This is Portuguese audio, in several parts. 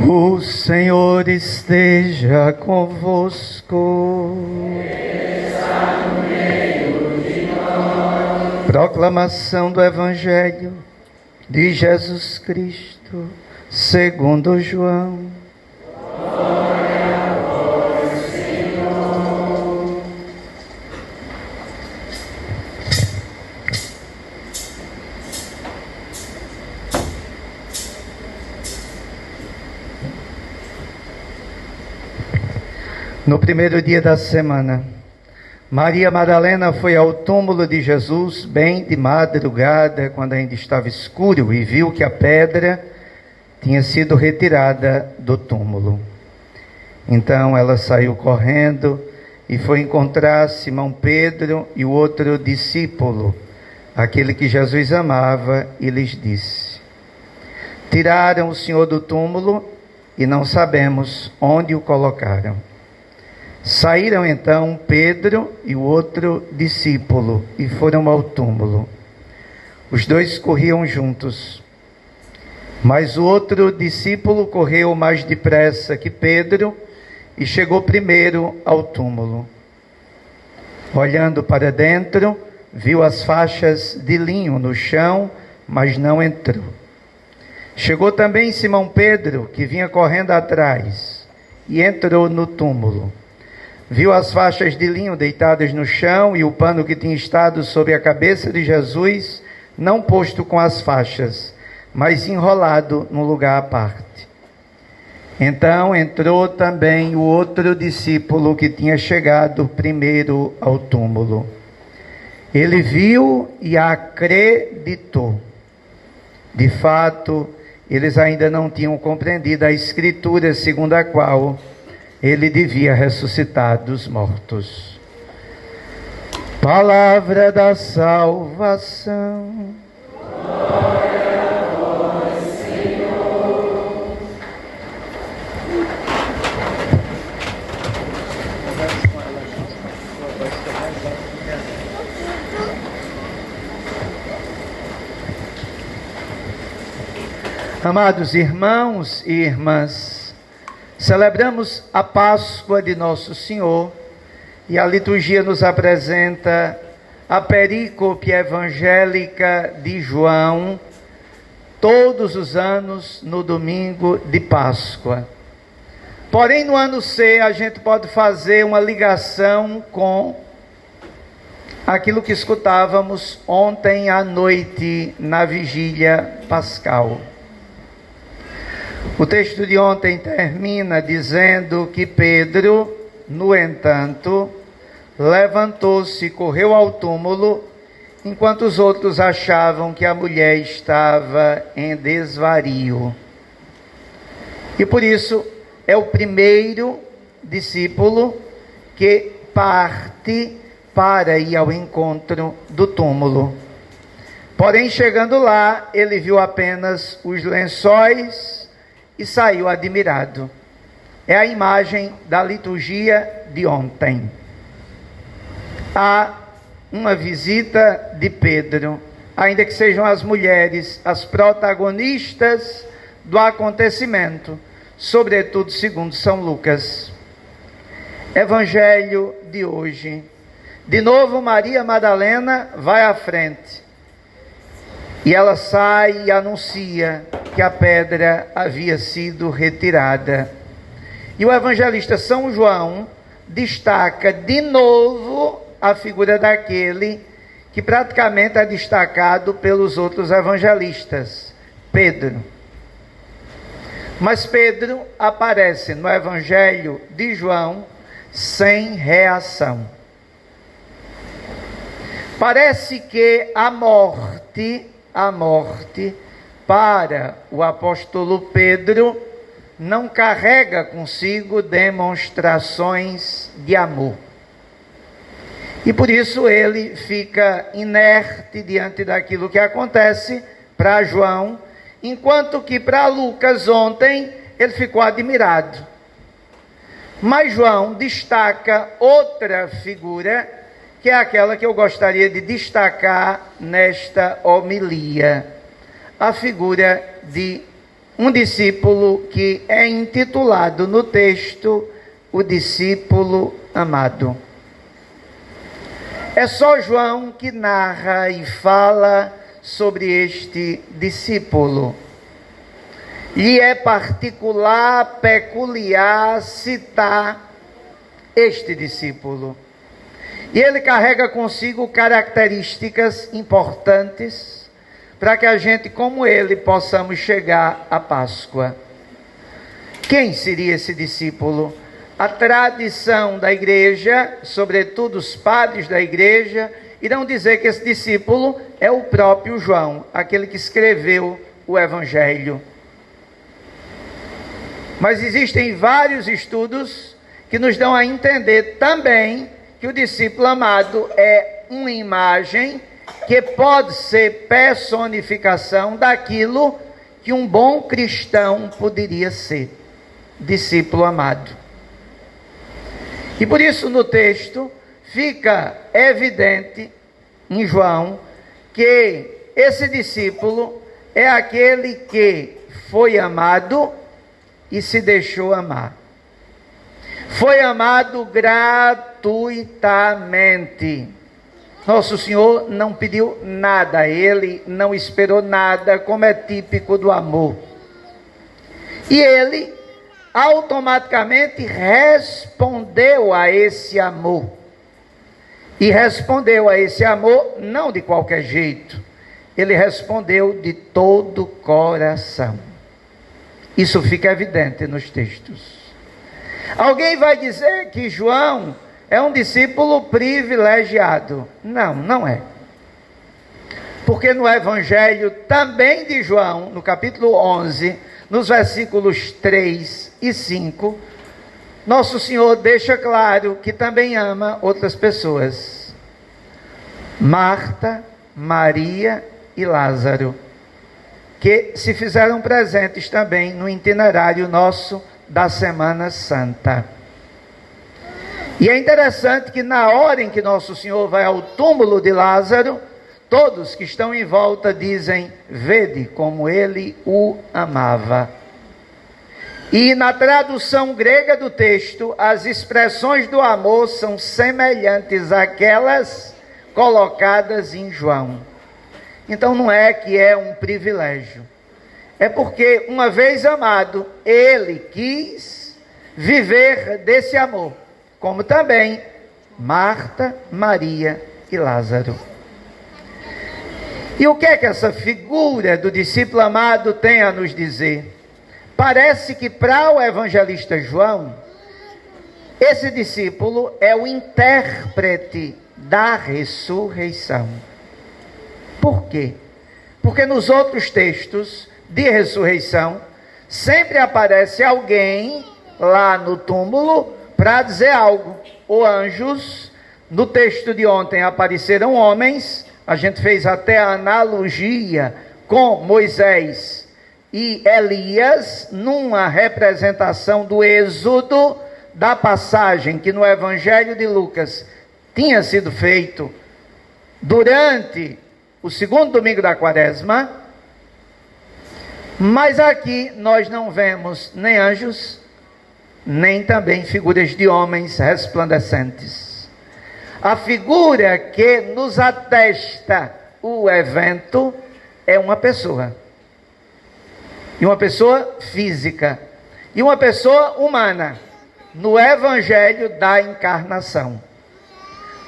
O Senhor esteja convosco. Ele está no meio de nós. Proclamação do Evangelho de Jesus Cristo, segundo João. Glória a vós, Senhor. No primeiro dia da semana, Maria Madalena foi ao túmulo de Jesus bem de madrugada, quando ainda estava escuro, e viu que a pedra tinha sido retirada do túmulo. Então ela saiu correndo e foi encontrar Simão Pedro e o outro discípulo, aquele que Jesus amava, e lhes disse: tiraram o Senhor do túmulo e não sabemos onde o colocaram. Saíram então Pedro e o outro discípulo e foram ao túmulo. Os dois corriam juntos, mas o outro discípulo correu mais depressa que Pedro e chegou primeiro ao túmulo. Olhando para dentro, viu as faixas de linho no chão, mas não entrou. Chegou também Simão Pedro, que vinha correndo atrás, e entrou no túmulo. Viu as faixas de linho deitadas no chão e o pano que tinha estado sobre a cabeça de Jesus, não posto com as faixas, mas enrolado num lugar à parte. Então entrou também o outro discípulo que tinha chegado primeiro ao túmulo. Ele viu e acreditou. De fato, eles ainda não tinham compreendido a Escritura segundo a qual ele devia ressuscitar dos mortos. Palavra da salvação. Glória a vós, Senhor. Amados irmãos e irmãs, celebramos a Páscoa de Nosso Senhor e a liturgia nos apresenta a perícope evangélica de João, todos os anos no domingo de Páscoa. Porém, no ano C, a gente pode fazer uma ligação com aquilo que escutávamos ontem à noite na vigília pascal. O texto de ontem termina dizendo que Pedro, no entanto, levantou-se e correu ao túmulo, enquanto os outros achavam que a mulher estava em desvario. E por isso é o primeiro discípulo que parte para ir ao encontro do túmulo. Porém, chegando lá, ele viu apenas os lençóis e saiu admirado. É a imagem da liturgia de ontem. Há uma visita de Pedro, ainda que sejam as mulheres as protagonistas do acontecimento, sobretudo segundo São Lucas. Evangelho de hoje. De novo, Maria Madalena vai à frente. E ela sai e anuncia que a pedra havia sido retirada. E o evangelista São João destaca de novo a figura daquele que praticamente é destacado pelos outros evangelistas, Pedro. Mas Pedro aparece no evangelho de João sem reação. Parece que a morte para o apóstolo Pedro não carrega consigo demonstrações de amor. E por isso ele fica inerte diante daquilo que acontece para João, enquanto que para Lucas ontem ele ficou admirado. Mas João destaca outra figura, que é aquela que eu gostaria de destacar nesta homilia, a figura de um discípulo que é intitulado no texto o discípulo amado. É só João que narra e fala sobre este discípulo. E é particular, peculiar citar este discípulo. E ele carrega consigo características importantes para que a gente, como ele, possamos chegar à Páscoa. Quem seria esse discípulo? A tradição da igreja, sobretudo os padres da igreja, irão dizer que esse discípulo é o próprio João, aquele que escreveu o Evangelho. Mas existem vários estudos que nos dão a entender também que o discípulo amado é uma imagem que pode ser personificação daquilo que um bom cristão poderia ser, discípulo amado. E por isso no texto fica evidente em João que esse discípulo é aquele que foi amado e se deixou amar. Foi amado gratuitamente. Nosso Senhor não pediu nada a ele, não esperou nada, como é típico do amor. E ele automaticamente respondeu a esse amor. E respondeu a esse amor não de qualquer jeito. Ele respondeu de todo o coração. Isso fica evidente nos textos. Alguém vai dizer que João é um discípulo privilegiado. Não, não é. Porque no Evangelho também de João, no capítulo 11, nos versículos 3 e 5, Nosso Senhor deixa claro que também ama outras pessoas. Marta, Maria e Lázaro, que se fizeram presentes também no itinerário nosso da Semana Santa. E é interessante que na hora em que Nosso Senhor vai ao túmulo de Lázaro, todos que estão em volta dizem: vede como ele o amava. E na tradução grega do texto, as expressões do amor são semelhantes àquelas colocadas em João. Então não é que é um privilégio. É porque, uma vez amado, ele quis viver desse amor. Como também Marta, Maria e Lázaro. E o que é que essa figura do discípulo amado tem a nos dizer? Parece que para o evangelista João, esse discípulo é o intérprete da ressurreição. Por quê? Porque nos outros textos de ressurreição, sempre aparece alguém lá no túmulo para dizer algo. Ou anjos, no texto de ontem apareceram homens, a gente fez até a analogia com Moisés e Elias, numa representação do êxodo, da passagem que no Evangelho de Lucas tinha sido feito durante o segundo domingo da Quaresma. Mas aqui nós não vemos nem anjos, nem também figuras de homens resplandecentes. A figura que nos atesta o evento é uma pessoa. E uma pessoa física. E uma pessoa humana. No Evangelho da Encarnação.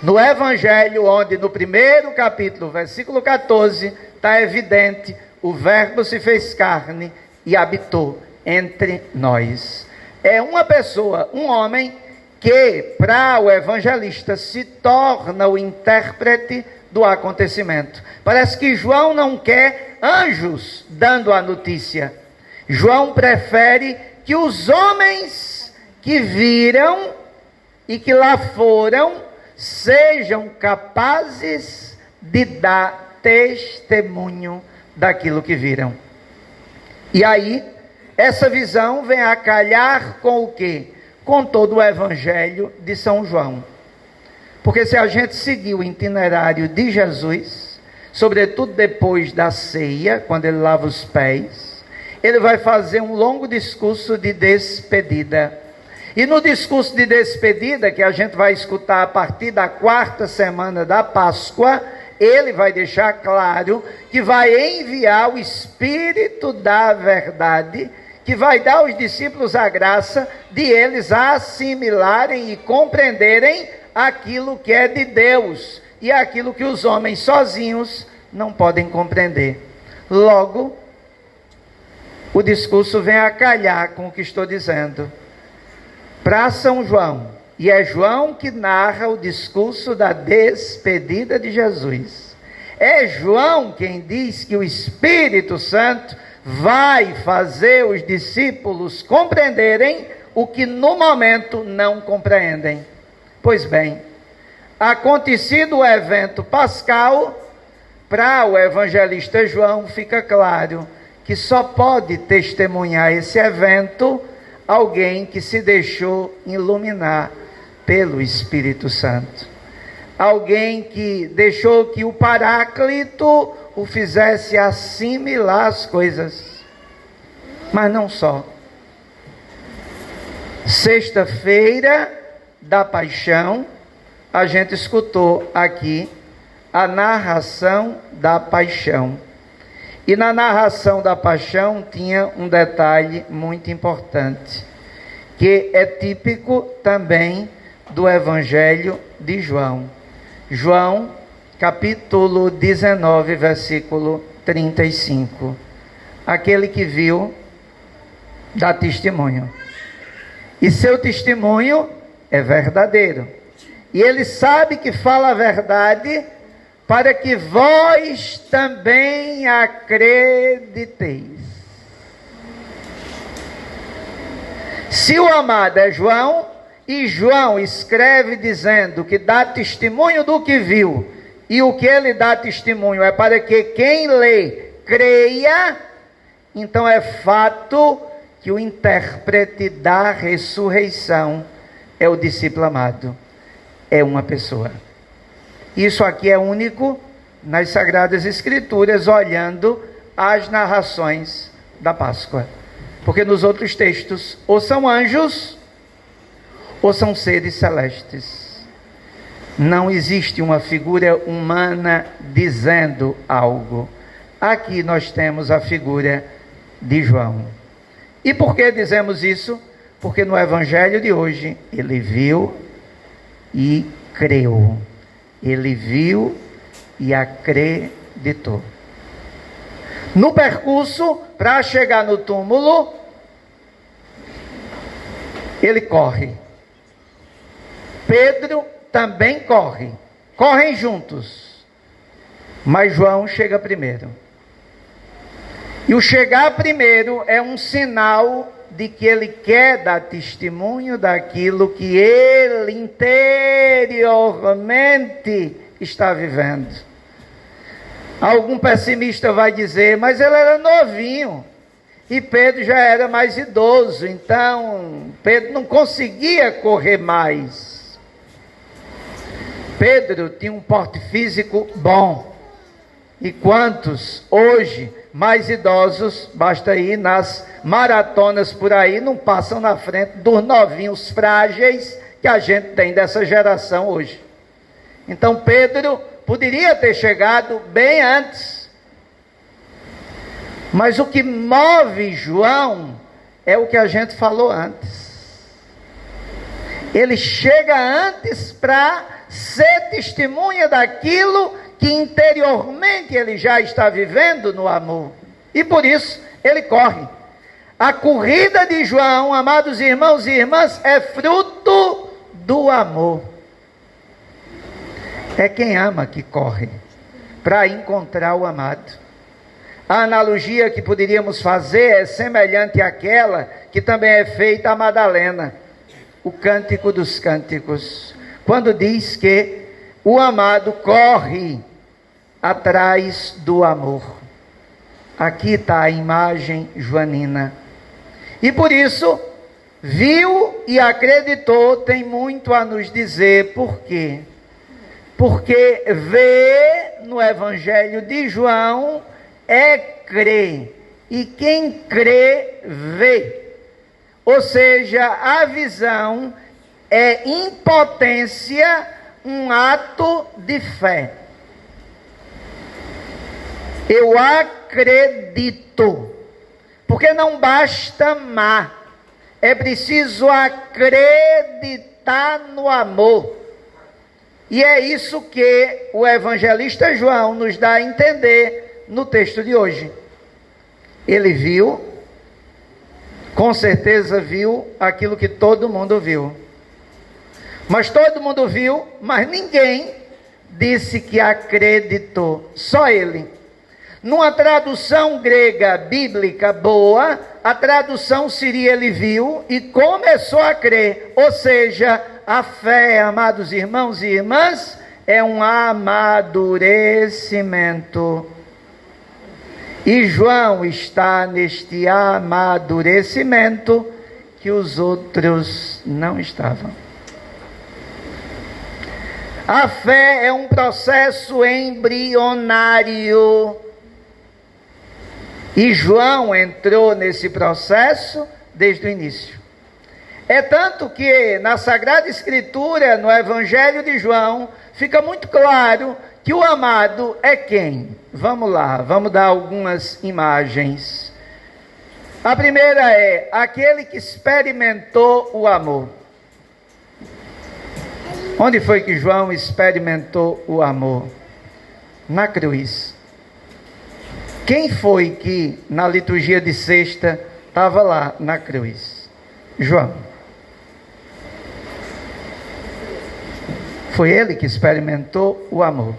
No Evangelho onde no primeiro capítulo, versículo 14, está evidente: o Verbo se fez carne e habitou entre nós. É uma pessoa, um homem, que para o evangelista se torna o intérprete do acontecimento. Parece que João não quer anjos dando a notícia. João prefere que os homens que viram e que lá foram sejam capazes de dar testemunho daquilo que viram. E aí, essa visão vem a calhar com o quê? Com todo o Evangelho de São João. Porque se a gente seguir o itinerário de Jesus, sobretudo depois da ceia, quando ele lava os pés, ele vai fazer um longo discurso de despedida. E no discurso de despedida, que a gente vai escutar a partir da 4ª semana da Páscoa, ele vai deixar claro que vai enviar o Espírito da verdade, que vai dar aos discípulos a graça de eles assimilarem e compreenderem aquilo que é de Deus e aquilo que os homens sozinhos não podem compreender. Logo, o discurso vem a calhar com o que estou dizendo. Para São João, e é João que narra o discurso da despedida de Jesus. É João quem diz que o Espírito Santo vai fazer os discípulos compreenderem o que no momento não compreendem. Pois bem, acontecido o evento pascal, para o evangelista João fica claro que só pode testemunhar esse evento alguém que se deixou iluminar pelo Espírito Santo. Alguém que deixou que o Paráclito o fizesse assimilar as coisas. Mas não só. Sexta-feira da Paixão, a gente escutou aqui a narração da Paixão. E na narração da Paixão tinha um detalhe muito importante, que é típico também do Evangelho de João. João, capítulo 19, versículo 35. Aquele que viu, dá testemunho. E seu testemunho é verdadeiro. E ele sabe que fala a verdade, para que vós também acrediteis. Se o amado é João, e João escreve dizendo que dá testemunho do que viu, e o que ele dá testemunho é para que quem lê creia, então é fato que o intérprete da ressurreição é o discípulo amado, é uma pessoa. Isso aqui é único nas Sagradas Escrituras, olhando as narrações da Páscoa. Porque nos outros textos, ou são anjos, ou são seres celestes. Não existe uma figura humana dizendo algo. Aqui nós temos a figura de João. E por que dizemos isso? Porque no Evangelho de hoje, ele viu e creu. Ele viu e acreditou. No percurso, para chegar no túmulo, ele corre. Pedro também corre. Correm juntos. Mas João chega primeiro. E o chegar primeiro é um sinal de que ele quer dar testemunho daquilo que ele interiormente está vivendo. Algum pessimista vai dizer, mas ele era novinho, e Pedro já era mais idoso, então Pedro não conseguia correr mais. Pedro tinha um porte físico bom, e quantos hoje mais idosos, basta ir nas maratonas por aí, não passam na frente dos novinhos frágeis que a gente tem dessa geração hoje. Então Pedro poderia ter chegado bem antes. Mas o que move João é o que a gente falou antes. Ele chega antes para ser testemunha daquilo que interiormente ele já está vivendo no amor. E por isso ele corre. A corrida de João, amados irmãos e irmãs, é fruto do amor. É quem ama que corre para encontrar o amado. A analogia que poderíamos fazer é semelhante àquela que também é feita a Madalena, o Cântico dos Cânticos, quando diz que o amado corre atrás do amor. Aqui está a imagem joanina. E por isso, viu e acreditou tem muito a nos dizer. Por quê? Porque ver no Evangelho de João é crer. e quem crê, vê. Ou seja, a visão é em potência um ato de fé. Eu acredito, porque não basta amar, é preciso acreditar no amor. E é isso que o evangelista João nos dá a entender no texto de hoje. Ele viu, com certeza viu aquilo que todo mundo viu. Mas todo mundo viu, mas ninguém disse que acreditou, só ele. Numa tradução grega bíblica boa, a tradução seria ele viu e começou a crer. Ou seja, a fé, amados irmãos e irmãs, é um amadurecimento. E João está neste amadurecimento que os outros não estavam. A fé é um processo embrionário. E João entrou nesse processo desde o início. É tanto que na Sagrada Escritura, no Evangelho de João, fica muito claro que o amado é quem? Vamos lá, vamos dar algumas imagens. A primeira é aquele que experimentou o amor. Onde foi que João experimentou o amor? Na cruz. Quem foi que na liturgia de sexta estava lá na cruz? João. Foi ele que experimentou o amor.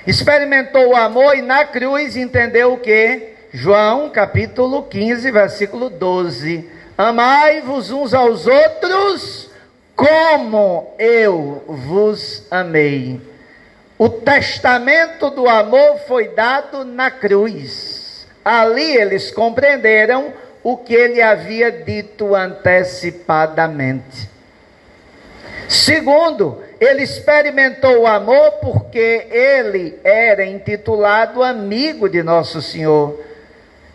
Experimentou o amor e na cruz entendeu o quê? João capítulo 15, versículo 12. Amai-vos uns aos outros como eu vos amei. O testamento do amor foi dado na cruz. Ali eles compreenderam o que ele havia dito antecipadamente. Segundo, ele experimentou o amor porque ele era intitulado amigo de Nosso Senhor.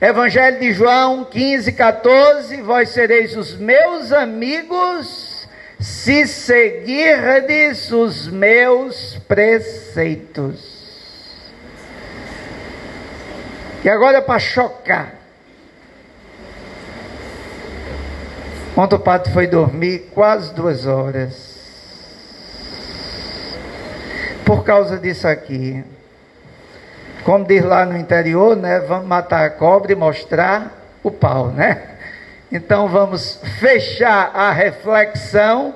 Evangelho de João 15, 14, vós sereis os meus amigos se seguirdes os meus preceitos. E agora para chocar. Ontem o padre foi dormir quase 2 horas. Por causa disso aqui. Como diz lá no interior, né? Vamos matar a cobra e mostrar o pau, né? Então vamos fechar a reflexão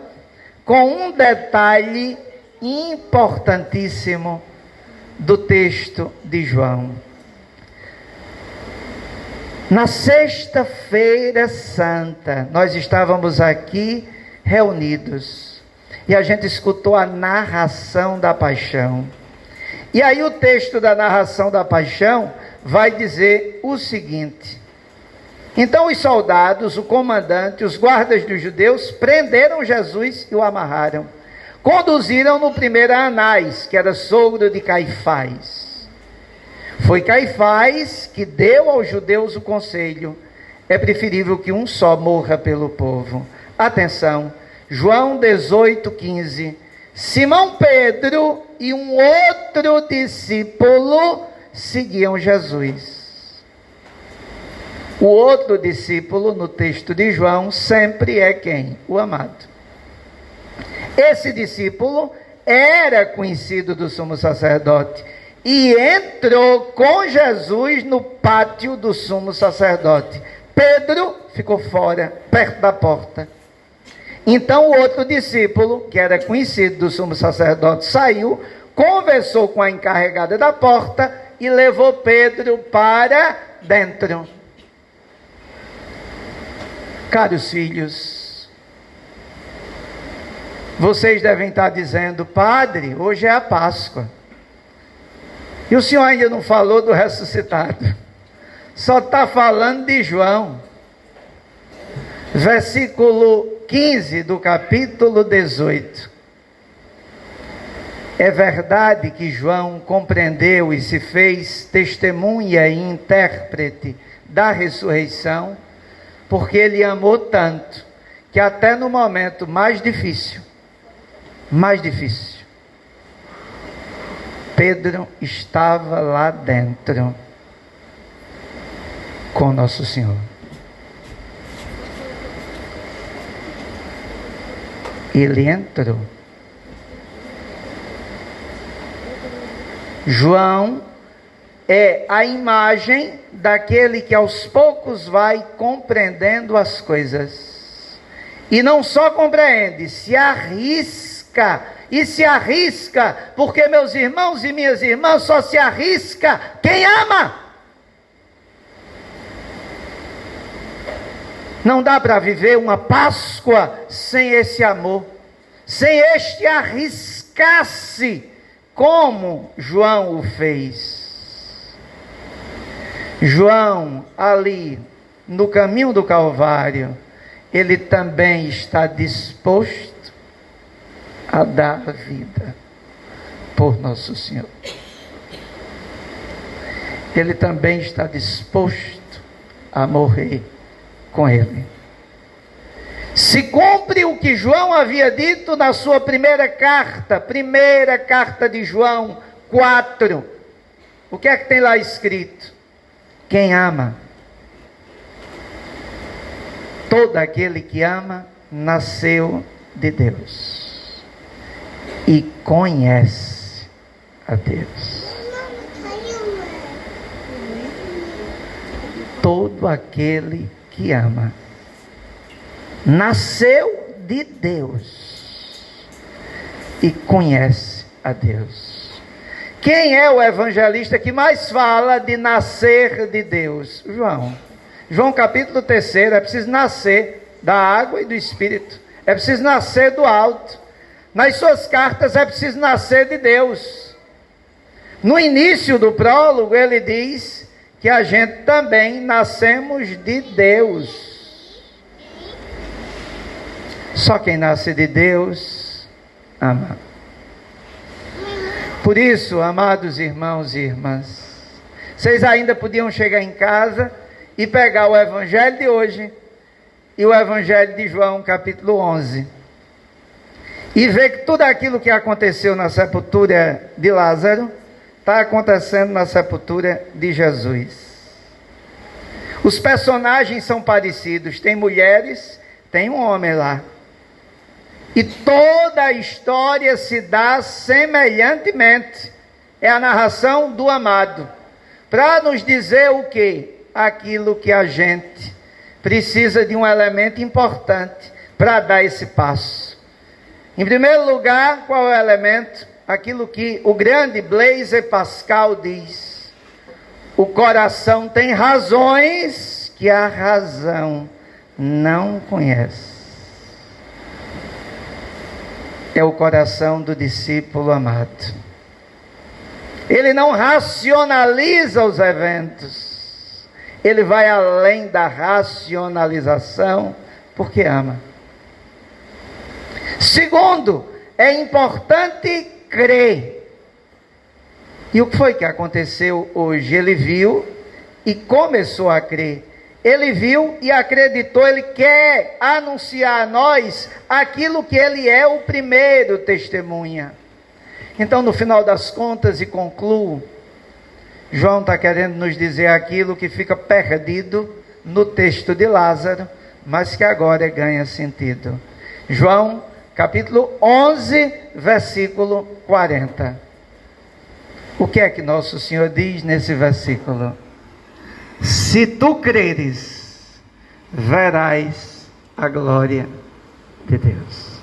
com um detalhe importantíssimo do texto de João. Na sexta-feira santa, nós estávamos aqui reunidos e a gente escutou a narração da paixão. E aí o texto da narração da paixão vai dizer o seguinte: então os soldados, o comandante, os guardas dos judeus prenderam Jesus e o amarraram. Conduziram-no primeiro a Anás, que era sogro de Caifás. Foi Caifás que deu aos judeus o conselho: é preferível que um só morra pelo povo. Atenção, João 18, 15. Simão Pedro e um outro discípulo seguiam Jesus. O outro discípulo, no texto de João, sempre é quem? O amado. Esse discípulo era conhecido do sumo sacerdote e entrou com Jesus no pátio do sumo sacerdote. Pedro ficou fora, perto da porta. Então o outro discípulo, que era conhecido do sumo sacerdote, saiu, conversou com a encarregada da porta e levou Pedro para dentro. Caros filhos, vocês devem estar dizendo: padre, hoje é a Páscoa. E o senhor ainda não falou do ressuscitado. Só está falando de João. Versículo 15 do capítulo 18. É verdade que João compreendeu e se fez testemunha e intérprete da ressurreição, porque ele amou tanto, que até no momento mais difícil, Pedro estava lá dentro com Nosso Senhor. Ele entrou. João é a imagem daquele que aos poucos vai compreendendo as coisas. E não só compreende, se arrisca. E se arrisca, porque meus irmãos e minhas irmãs, só se arrisca quem ama. Não dá para viver uma Páscoa sem esse amor, sem este arriscar-se, como João o fez. João, ali, no caminho do Calvário, ele também está disposto a dar a vida por Nosso Senhor. Ele também está disposto a morrer com Ele. Se cumpre o que João havia dito na sua primeira carta de João 4. O que é que tem lá escrito? Quem ama, todo aquele que ama, nasceu de Deus e conhece a Deus. Todo aquele que ama nasceu de Deus e conhece a Deus. Quem é o evangelista que mais fala de nascer de Deus? João. João capítulo 3, é preciso nascer da água e do Espírito. É preciso nascer do alto. Nas suas cartas é preciso nascer de Deus. No início do prólogo ele diz que a gente também nascemos de Deus. Só quem nasce de Deus ama. Por isso, amados irmãos e irmãs, vocês ainda podiam chegar em casa e pegar o evangelho de hoje e o evangelho de João capítulo 11 e ver que tudo aquilo que aconteceu na sepultura de Lázaro está acontecendo na sepultura de Jesus. Os personagens são parecidos, tem mulheres, tem um homem lá. E toda a história se dá semelhantemente. É a narração do amado, para nos dizer o quê? Aquilo que a gente precisa de um elemento importante para dar esse passo. Em primeiro lugar, qual é o elemento? Aquilo que o grande Blaise Pascal diz: o coração tem razões que a razão não conhece. É o coração do discípulo amado. Ele não racionaliza os eventos. Ele vai além da racionalização, porque ama. Segundo, é importante crer. E o que foi que aconteceu hoje? Ele viu e começou a crer. Ele viu e acreditou. Ele quer anunciar a nós aquilo que ele é, o primeiro testemunha. Então, no final das contas, e concluo, João está querendo nos dizer aquilo que fica perdido no texto de Lázaro, mas que agora ganha sentido. João, capítulo 11, versículo 40. O que é que Nosso Senhor diz nesse versículo? Se tu creres, verás a glória de Deus.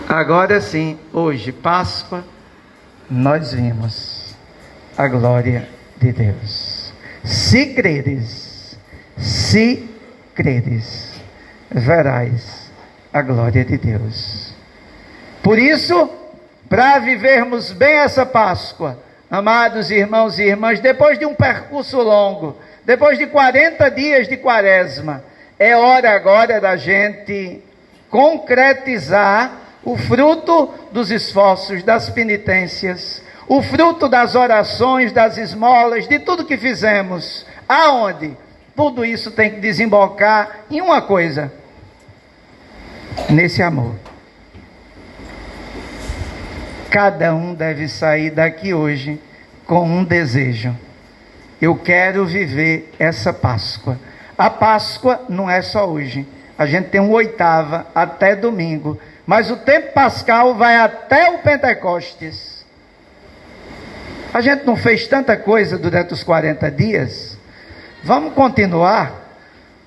Agora sim, hoje, Páscoa, nós vimos a glória de Deus. Se creres, verás a glória de Deus. Por isso, para vivermos bem essa Páscoa, amados irmãos e irmãs, depois de um percurso longo, depois de 40 dias de quaresma, é hora agora da gente concretizar o fruto dos esforços, das penitências, o fruto das orações, das esmolas, de tudo que fizemos. Aonde? Tudo isso tem que desembocar em uma coisa: nesse amor. Cada um deve sair daqui hoje com um desejo: eu quero viver essa Páscoa. A Páscoa não é só hoje. A gente tem uma oitava até domingo, mas o tempo pascal vai até o Pentecostes. A gente não fez tanta coisa durante os 40 dias. Vamos continuar.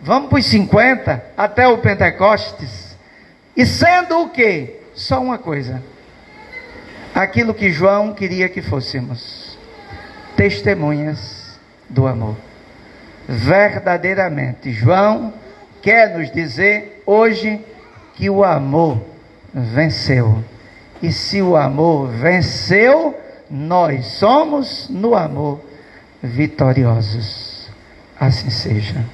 Vamos para os 50 até o Pentecostes. E sendo o quê? Só uma coisa: aquilo que João queria que fôssemos: testemunhas do amor. Verdadeiramente, João quer nos dizer hoje que o amor venceu. E se o amor venceu, nós somos no amor vitoriosos. Assim seja.